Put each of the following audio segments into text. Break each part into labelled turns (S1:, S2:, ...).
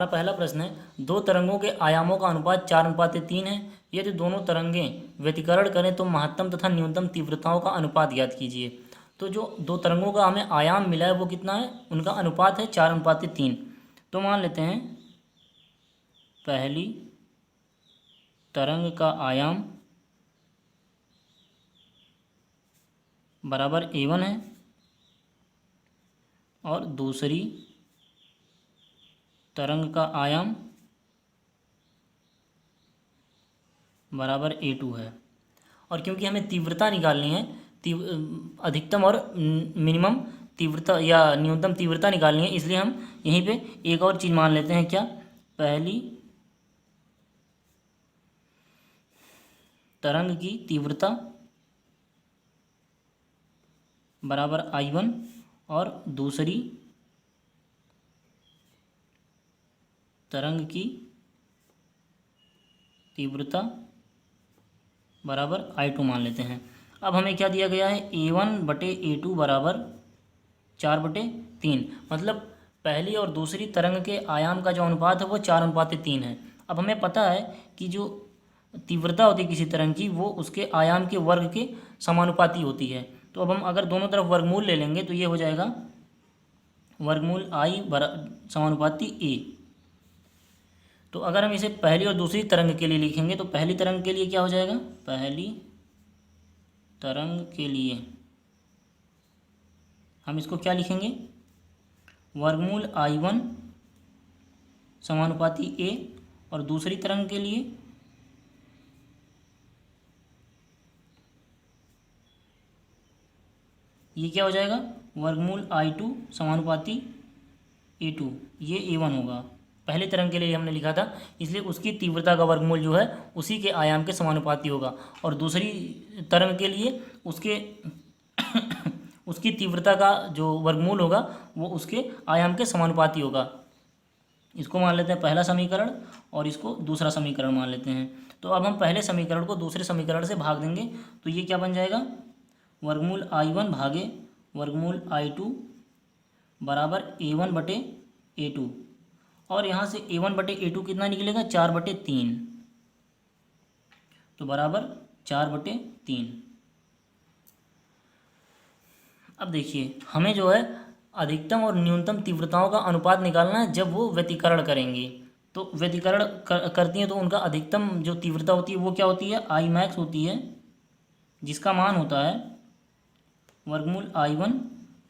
S1: हमारा पहला प्रश्न है, दो तरंगों के आयामों का अनुपात 4:3 है। यदि दोनों तरंगें व्यतिकरण करें तो महत्तम तथा न्यूनतम तीव्रताओं का अनुपात ज्ञात कीजिए। तो जो दो तरंगों का हमें आयाम मिला है वो कितना है, उनका अनुपात है 4:3। तो मान लेते हैं पहली तरंग का आयाम बराबर a1 है और दूसरी तरंग का आयाम बराबर a2 है। और क्योंकि हमें तीव्रता निकालनी है, अधिकतम और मिनिमम तीव्रता या न्यूनतम तीव्रता निकालनी है, इसलिए हम यहीं पे एक और चीज़ मान लेते हैं। क्या? पहली तरंग की तीव्रता बराबर I1 और दूसरी तरंग की तीव्रता बराबर I2 मान लेते हैं। अब हमें क्या दिया गया है, a1/a2 बराबर 4/3। मतलब पहली और दूसरी तरंग के आयाम का जो अनुपात है वो 4:3 है। अब हमें पता है कि जो तीव्रता होती है किसी तरंग की वो उसके आयाम के वर्ग के समानुपाती होती है। तो अब हम अगर दोनों तरफ वर्गमूल ले लेंगे तो ये हो जाएगा वर्गमूल I समानुपाती a। तो अगर हम इसे पहली और दूसरी तरंग के लिए लिखेंगे तो पहली तरंग के लिए क्या हो जाएगा, पहली तरंग के लिए हम इसको क्या लिखेंगे, वर्गमूल I1 समानुपाती a। और दूसरी तरंग के लिए ये क्या हो जाएगा, वर्गमूल I2 समानुपाती a2। ये a1 होगा। पहले तरंग के लिए हमने लिखा था, इसलिए उसकी तीव्रता का वर्गमूल जो है उसी के आयाम के समानुपाती होगा। और दूसरी तरंग के लिए उसके उसकी तीव्रता का जो वर्गमूल होगा वो उसके आयाम के समानुपाती होगा। इसको मान लेते हैं पहला समीकरण और इसको दूसरा समीकरण मान लेते हैं। तो अब हम पहले समीकरण को दूसरे समीकरण से भाग देंगे तो ये क्या बन जाएगा, वर्गमूल I1 भागे वर्गमूल I2 बराबर a1/a2। और यहाँ से a1/a2 कितना निकलेगा, 4/3। तो बराबर 4/3। अब देखिए हमें जो है अधिकतम और न्यूनतम तीव्रताओं का अनुपात निकालना है जब वो व्यतिकरण करेंगी। तो व्यतिकरण करती हैं तो उनका अधिकतम जो तीव्रता होती है वो क्या होती है, Imax होती है, जिसका मान होता है वर्गमूल I1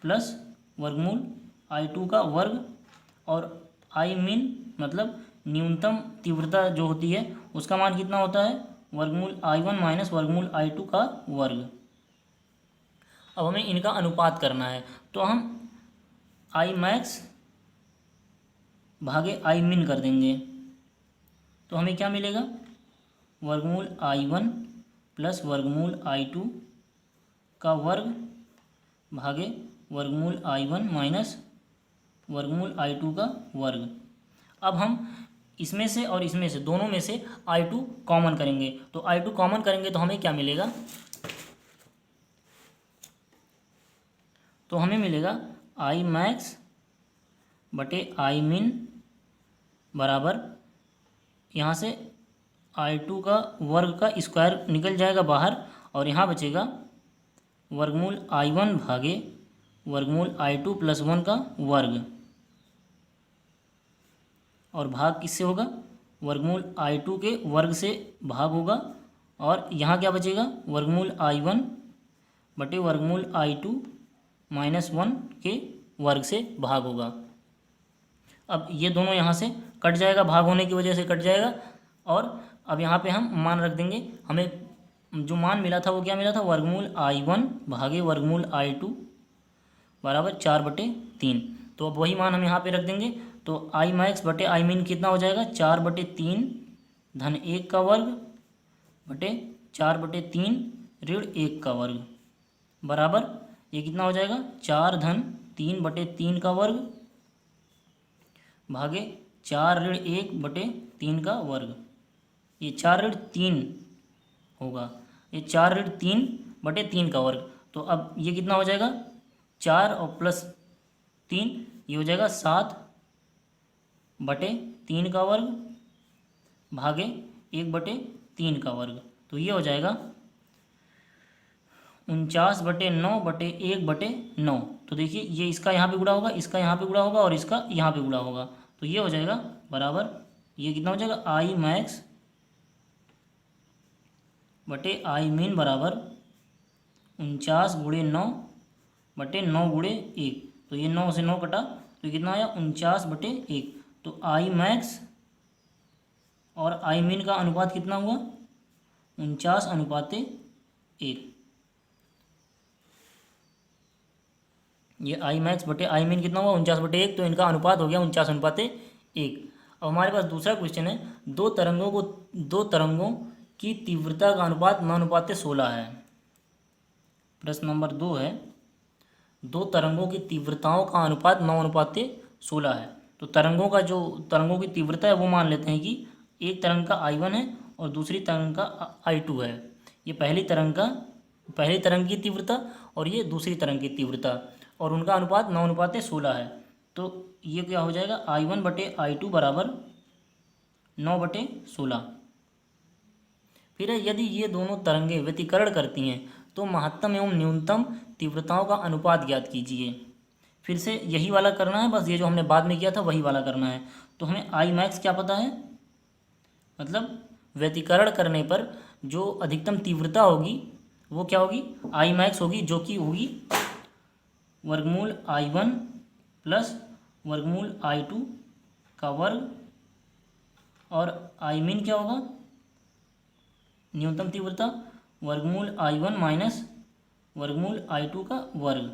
S1: प्लस वर्गमूल I2 का वर्ग। और Imin मतलब न्यूनतम तीव्रता जो होती है उसका मान कितना होता है, वर्गमूल I1 माइनस वर्गमूल I2 का वर्ग। अब हमें इनका अनुपात करना है तो हम Imax भागे Imin कर देंगे। तो हमें क्या मिलेगा, वर्गमूल I1 प्लस वर्गमूल I2 का वर्ग भागे वर्गमूल I1 माइनस वर्गमूल I2 का वर्ग। अब हम इसमें से और इसमें से दोनों में से I2 कॉमन करेंगे। तो I2 कॉमन करेंगे तो हमें क्या मिलेगा, तो हमें मिलेगा Imax बटे Imin बराबर, यहाँ से I2 का वर्ग का स्क्वायर निकल जाएगा बाहर और यहाँ बचेगा वर्गमूल I1 भागे वर्गमूल I2 प्लस 1 का वर्ग। और भाग किससे होगा, वर्गमूल I2 के वर्ग से भाग होगा। और यहाँ क्या बचेगा, वर्गमूल I1 बटे वर्गमूल I2 माइनस 1 के वर्ग से भाग होगा। अब ये दोनों यहाँ से कट जाएगा, भाग होने की वजह से कट जाएगा। और अब यहाँ पे हम मान रख देंगे, हमें जो मान मिला था वो क्या मिला था, वर्गमूल I1 भागे वर्गमूल I2 बराबर 4/3। तो अब वही मान हम यहाँ पे रख देंगे। तो Imax बटे Imin कितना हो जाएगा, 4/3 धन 1 का वर्ग बटे 4/3 ऋण 1 का वर्ग बराबर ये कितना हो जाएगा, 4 धन 3/3 का वर्ग भागे 4 ऋण 1/3 का वर्ग। ये 4 ऋण 3 होगा, ये 4 ऋण 3/3 का वर्ग। तो अब ये कितना हो जाएगा, 4 और प्लस 3 ये हो जाएगा 7/3 3 का वर्ग भागे 1/3 का वर्ग। तो ये हो जाएगा 49/9/1/9। तो देखिए ये इसका यहाँ पे गुणा होगा, इसका यहाँ पे गुणा होगा और इसका यहाँ पे गुणा होगा। तो ये हो जाएगा बराबर, ये कितना हो जाएगा आई मैक्स बटे आई मीन बराबर 49/9/9/1। तो ये 9 से 9 कटा, तो कितना आया 49/1। तो आई मैक्स और आई मीन का अनुपात कितना हुआ 49:1। ये आई मैक्स बटे आई मीन कितना हुआ 49/1, तो इनका अनुपात हो गया 49:1। अब हमारे पास दूसरा क्वेश्चन है, दो तरंगों की तीव्रता का अनुपात 9:16 है। प्रश्न नंबर 2 है, दो तरंगों की तीव्रताओं का अनुपात 9:16 है। तो तरंगों की तीव्रता है वो मान लेते हैं कि एक तरंग का I1 है और दूसरी तरंग का I2 है। ये पहली तरंग की तीव्रता और ये दूसरी तरंग की तीव्रता, और उनका अनुपात 9:16 है। तो ये क्या हो जाएगा I1 बटे I2 बराबर 9/16। फिर यदि ये दोनों तरंगें व्यतिकरण करती हैं तो महत्तम एवं न्यूनतम तीव्रताओं का अनुपात ज्ञात कीजिए। फिर से यही वाला करना है, बस ये जो हमने बाद में किया था वही वाला करना है। तो हमें आई मैक्स क्या पता है, मतलब व्यतिकरण करने पर जो अधिकतम तीव्रता होगी वो क्या होगी आई मैक्स होगी, जो कि होगी वर्गमूल I1 प्लस वर्गमूल I2 का वर्ग, और आई मीन क्या होगा न्यूनतम तीव्रता वर्गमूल I1 माइनस वर्गमूल I2 का वर्ग।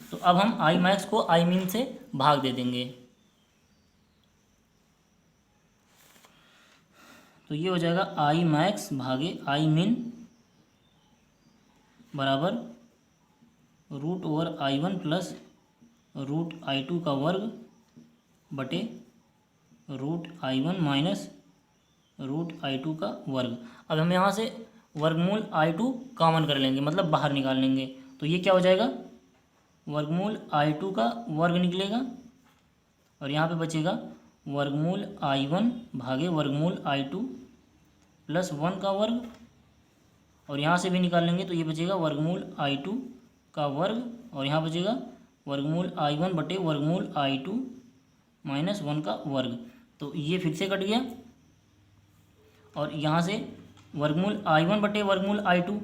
S1: तो अब हम आई मैक्स को आई मीन से भाग दे देंगे। तो ये हो जाएगा आई मैक्स भागे आई मीन बराबर √/I1 प्लस √I2 का वर्ग बटे √I1 माइनस √I2 का वर्ग। अब हम यहाँ से वर्गमूल I2 कॉमन कर लेंगे, मतलब बाहर निकाल लेंगे। तो ये क्या हो जाएगा वर्गमूल I2 का वर्ग निकलेगा, और यहाँ पे बचेगा वर्गमूल I1 भागे वर्गमूल I2 प्लस 1 का वर्ग, और यहाँ से भी निकाल लेंगे तो ये बचेगा वर्गमूल I2 का वर्ग, और यहाँ बचेगा वर्गमूल I1 बटे वर्गमूल I2 माइनस 1 का वर्ग। तो ये फिर से कट गया, और यहाँ से वर्गमूल I1 बटे वर्गमूल I2,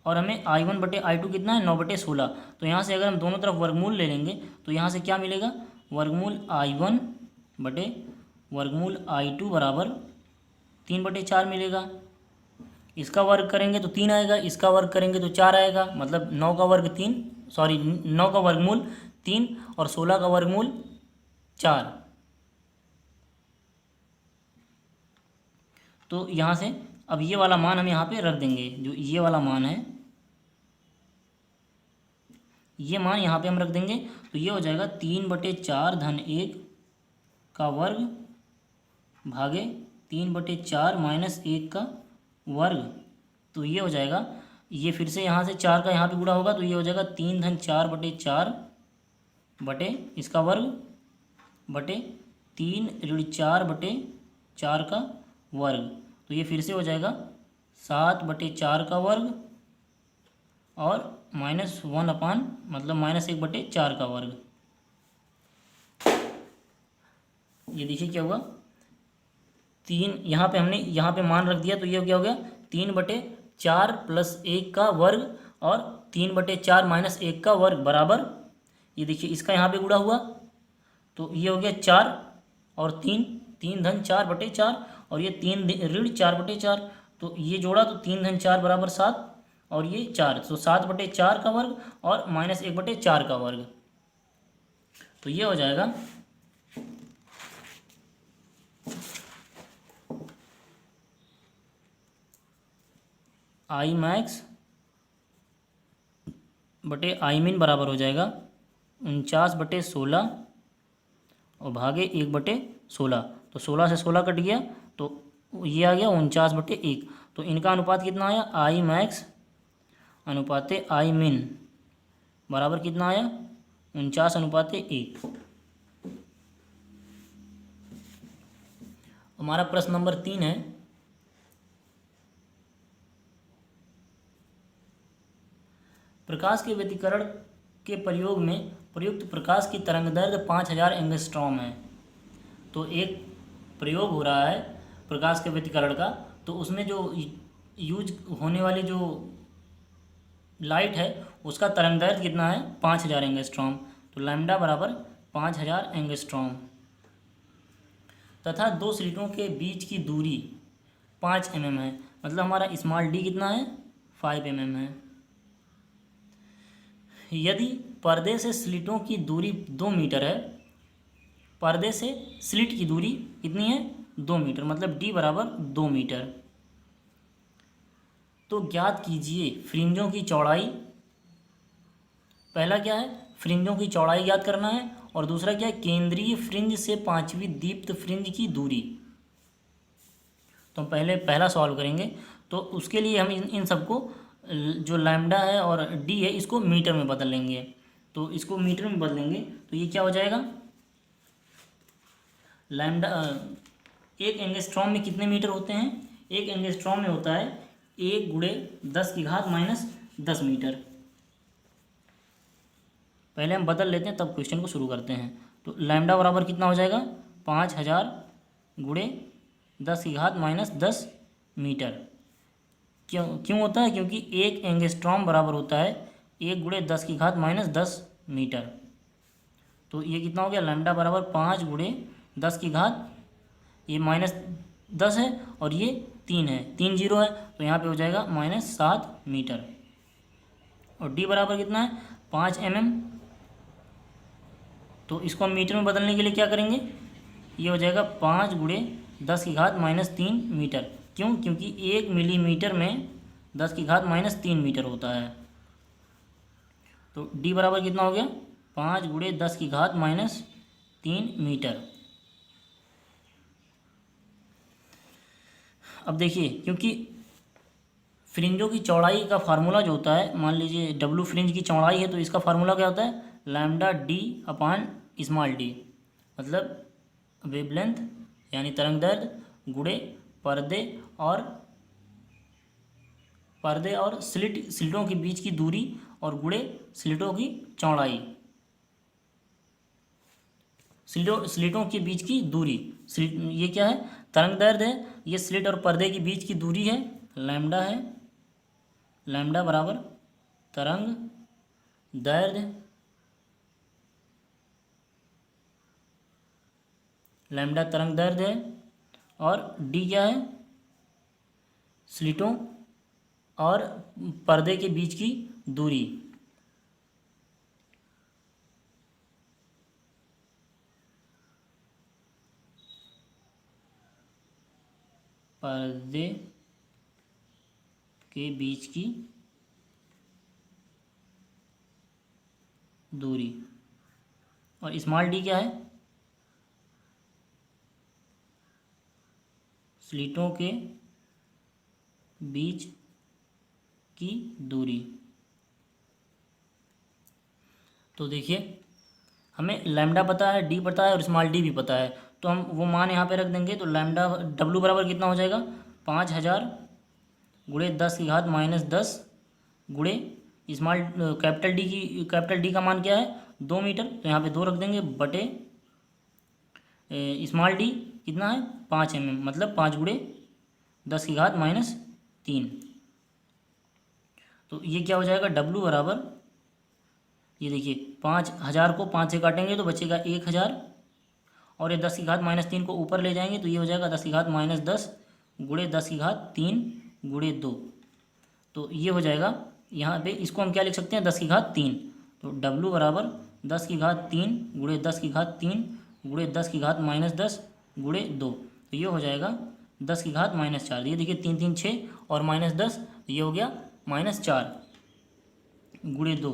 S1: और हमें I1 बटे I2 कितना है 9/16। तो यहाँ से अगर हम दोनों तरफ वर्गमूल ले लेंगे तो यहाँ से क्या मिलेगा वर्गमूल I1 बटे वर्गमूल I2 बराबर 3/4 मिलेगा। इसका वर्ग करेंगे तो 3 आएगा, इसका वर्ग करेंगे तो 4 आएगा, मतलब 9 का वर्गमूल 3 और 16 का वर्गमूल 4। तो यहाँ से अब ये वाला मान हम यहाँ पे रख देंगे, जो ये वाला मान है ये मान यहाँ पे हम रख देंगे। तो ये हो जाएगा 3/4 धन 1 का वर्ग भागे 3/4 माइनस 1 का वर्ग। तो ये हो जाएगा, ये फिर से यहाँ से 4 का यहाँ पे गुणा होगा, तो ये हो जाएगा 3 धन 4/4 बटे इसका वर्ग बटे 3 ऋण 4/4 का वर्ग। तो ये फिर से हो जाएगा 7/4 का वर्ग और माइनस 1 मतलब -1/4 का वर्ग। ये देखिए क्या हुआ 3, यहाँ पे हमने यहाँ पे मान रख दिया, तो ये क्या हो गया 3/4 प्लस 1 का वर्ग और 3/4 माइनस 1 का वर्ग बराबर, ये देखिए इसका यहाँ पे गुणा हुआ तो ये हो गया 4 और 3 धन 4/4 और ये 3 ऋण 4/4, तो ये जोड़ा तो 3 धन 4 बराबर 7 और ये 4, तो 7/4 का वर्ग और -1/4 का वर्ग। तो ये हो जाएगा आई मैक्स बटे आई मीन बराबर हो जाएगा 49/16 और भागे 1/16। तो 16 से 16 कट गया तो ये आ गया 49/1। तो इनका अनुपात कितना आया आई मैक्स अनुपाते आई मीन बराबर कितना आया 49:1। हमारा प्रश्न नंबर 3 है, प्रकाश के व्यतिकरण के प्रयोग में प्रयुक्त प्रकाश की तरंगदैर्घ्य 5000 एंगस्ट्रॉम है। तो एक प्रयोग हो रहा है प्रकाश के व्यतिकरण का, तो उसमें जो यूज होने वाली जो लाइट है उसका तरंगदैर्घ्य कितना है, 5000 एंगस्ट्रॉम। तो लैम्डा बराबर 5000 एंगस्ट्रॉम तथा दो स्लिटों के बीच की दूरी 5 mm है। मतलब हमारा स्मॉल डी कितना है, 5 mm है। यदि पर्दे से स्लिटों की दूरी 2 मीटर है, पर्दे से स्लिट की दूरी कितनी है, 2 मीटर, मतलब डी बराबर 2 मीटर। तो ज्ञात कीजिए फ्रिंजों की चौड़ाई। पहला क्या है, फ्रिंजों की चौड़ाई ज्ञात करना है, और दूसरा क्या है, केंद्रीय फ्रिंज से 5वीं दीप्त फ्रिंज की दूरी। तो हम पहले पहला सॉल्व करेंगे। तो उसके लिए हम इन सबको जो लैम्डा है और डी है इसको मीटर में बदल लेंगे। तो इसको मीटर में बदलेंगे तो ये क्या हो जाएगा, लैम्डा 1 एंगस्ट्रॉम में कितने मीटर होते हैं, 1 एंगस्ट्रॉम में होता है 1 × 10⁻⁻10 मीटर। पहले हम बदल लेते हैं तब क्वेश्चन को शुरू करते हैं। तो लैम्डा बराबर कितना हो जाएगा, 5000 × 10⁻⁻10 मीटर। क्यों होता है, क्योंकि 1 एंगस्ट्रॉम बराबर होता है 1 × 10⁻⁻10 मीटर। तो ये कितना हो गया, लैम्डा बराबर 5 × 10⁻, ये -10 है और ये 3 है, 3 जीरो है, तो यहाँ पे हो जाएगा -7 मीटर। और डी बराबर कितना है, 5 mm। तो इसको हम मीटर में बदलने के लिए क्या करेंगे, ये हो जाएगा 5 × 10⁻³ मीटर। क्यों, क्योंकि 1 मिलीमीटर में 10⁻³ मीटर होता है। तो डी बराबर कितना हो गया, 5 × 10⁻³ मीटर। अब देखिए, क्योंकि फ्रिंजों की चौड़ाई का फार्मूला जो होता है, मान लीजिए डब्लू फ्रिंज की चौड़ाई है, तो इसका फार्मूला क्या होता है, लैम्डा डी अपान स्मॉल डी, मतलब वेवलेंथ यानी तरंगदैर्घ्य गुणे पर्दे और स्लिटों के बीच की दूरी और गुणे स्लिटों की चौड़ाई, स्लिटों के बीच की दूरी। ये क्या है, तरंगदैर्घ्य है, ये स्लिट और पर्दे के बीच की दूरी है, लैम्डा है। लैम्डा बराबर तरंगदैर्घ्य, लैम्डा तरंगदैर्घ्य है, और डी क्या है, स्लिटों और पर्दे के बीच की दूरी। पर्दे के बीच की दूरी, और स्मॉल डी क्या है, स्लिटों के बीच की दूरी। तो देखिए, हमें लैम्डा पता है, डी पता है और स्मॉल डी भी पता है, तो हम वो मान यहाँ पे रख देंगे। तो लैम्डा डब्लू बराबर कितना हो जाएगा, 5000 × 10⁻⁻10 गुणे स्मॉल कैपिटल डी का मान क्या है, 2 मीटर, तो यहाँ पे 2 रख देंगे, बटे स्मॉल डी कितना है, 5 mm, मतलब 5 × 10⁻³ तो ये क्या हो जाएगा, डब्लू बराबर, ये देखिए 5000 को 5 से काटेंगे तो बचेगा 1000, और ये 10⁻³ को ऊपर ले जाएंगे तो ये हो जाएगा 10⁻−10 × 10⁻³ × 2। तो ये हो जाएगा, यहाँ पे इसको हम क्या लिख सकते हैं, 10⁻3। तो W बराबर 10⁻3 × 10⁻3 × 10⁻−10 × 2। तो ये हो जाएगा 10⁻⁻4। ये देखिए 3 3 6 और -10, ये हो गया -4 × 2,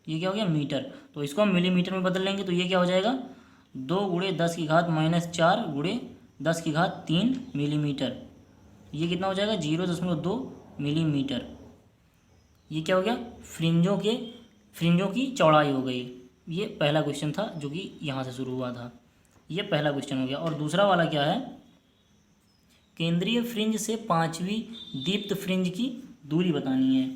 S1: ये क्या हो गया, मीटर। तो इसको हम मिलीमीटर में बदल लेंगे तो ये क्या हो जाएगा, 2 × 10⁻⁻4 × 10⁻³ मिलीमीटर। ये कितना हो जाएगा, 0.2 मिलीमीटर। ये क्या हो गया, फ्रिंजों की चौड़ाई हो गई। ये पहला क्वेश्चन था जो कि यहाँ से शुरू हुआ था, ये पहला क्वेश्चन हो गया। और दूसरा वाला क्या है, केंद्रीय फ्रिंज से 5वीं दीप्त फ्रिंज की दूरी बतानी है।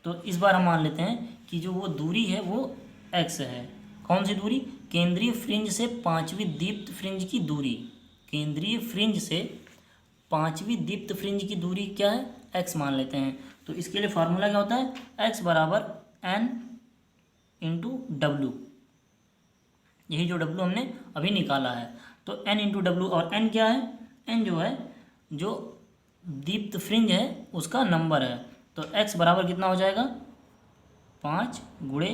S1: तो इस बार हम मान लेते हैं कि जो वो दूरी है वो x है। कौन सी दूरी, केंद्रीय फ्रिंज से 5वीं दीप्त फ्रिंज की दूरी, केंद्रीय फ्रिंज से 5वीं दीप्त फ्रिंज की दूरी क्या है, x मान लेते हैं। तो इसके लिए फार्मूला क्या होता है, x बराबर n इंटू डब्लू, यही जो डब्लू हमने अभी निकाला है। तो n इंटू डब्लू, और n क्या है, n जो है जो दीप्त फ्रिंज है उसका नंबर है। तो x बराबर कितना हो जाएगा, 5 गुणे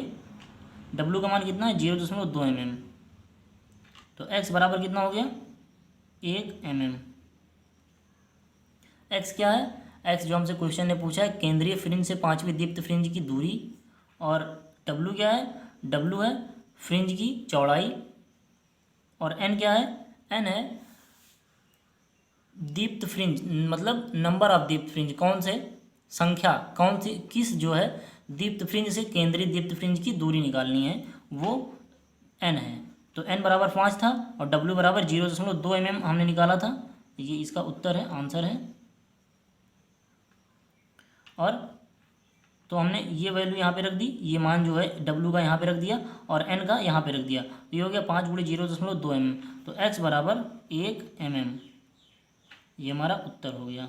S1: डब्लू का मान कितना है 0.2 mm। तो x बराबर कितना हो गया 1 mm। x क्या है, x जो हमसे क्वेश्चन ने पूछा है केंद्रीय फ्रिंज से 5वीं दीप्त फ्रिंज की दूरी, और w क्या है, w है फ्रिंज की चौड़ाई, और n क्या है, n है दीप्त फ्रिंज मतलब नंबर ऑफ दीप्त फ्रिंज, कौन से संख्या, कौन सी किस जो है दीप्त फ्रिंज से केंद्रीय दीप्त फ्रिंज की दूरी निकालनी है, वो n है। तो n बराबर 5 था और w बराबर 0.2 mm हमने निकाला था। ये इसका उत्तर है, आंसर है। और तो हमने ये वैल्यू यहाँ पे रख दी, ये मान जो है w का यहाँ पे रख दिया और n का यहाँ पे रख दिया। तो ये हो गया 5 गुणे 0.2 mm। तो x बराबर 1 mm, ये हमारा उत्तर हो गया।